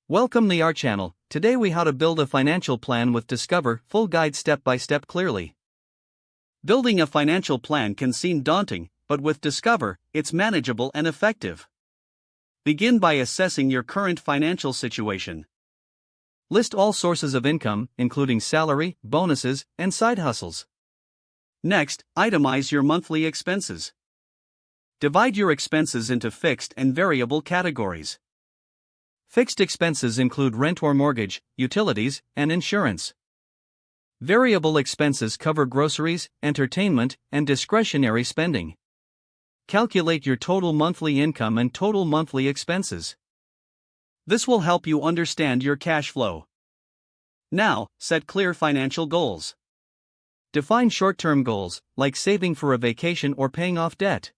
Welcome to our channel. Today we how to build a financial plan with Discover, full guide step by step clearly. Building a financial plan can seem daunting, but with Discover, it's manageable and effective. Begin by assessing your current financial situation. List all sources of income, including salary, bonuses, and side hustles. Next, itemize your monthly expenses. Divide your expenses into fixed and variable categories. Fixed expenses include rent or mortgage, utilities, and insurance. Variable expenses cover groceries, entertainment, and discretionary spending. Calculate your total monthly income and total monthly expenses. This will help you understand your cash flow. Now, set clear financial goals. Define short-term goals, like saving for a vacation or paying off debt.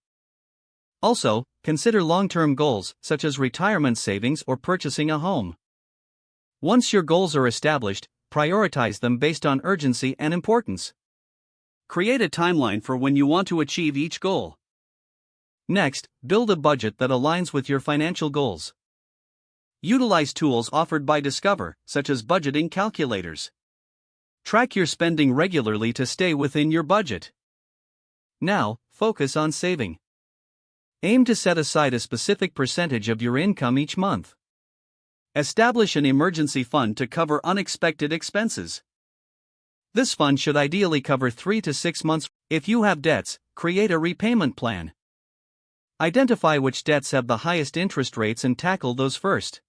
Also, consider long-term goals, such as retirement savings or purchasing a home. Once your goals are established, prioritize them based on urgency and importance. Create a timeline for when you want to achieve each goal. Next, build a budget that aligns with your financial goals. Utilize tools offered by Discover, such as budgeting calculators. Track your spending regularly to stay within your budget. Now, focus on saving. Aim to set aside a specific percentage of your income each month. Establish an emergency fund to cover unexpected expenses. This fund should ideally cover 3 to 6 months. If you have debts, create a repayment plan. Identify which debts have the highest interest rates and tackle those first.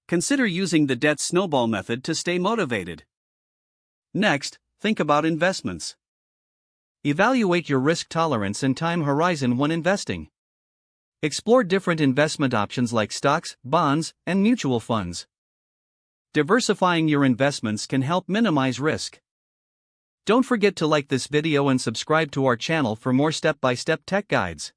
Consider using the debt snowball method to stay motivated. Next, think about investments. Evaluate your risk tolerance and time horizon when investing. Explore different investment options like stocks, bonds, and mutual funds. Diversifying your investments can help minimize risk. Don't forget to like this video and subscribe to our channel for more step-by-step tech guides.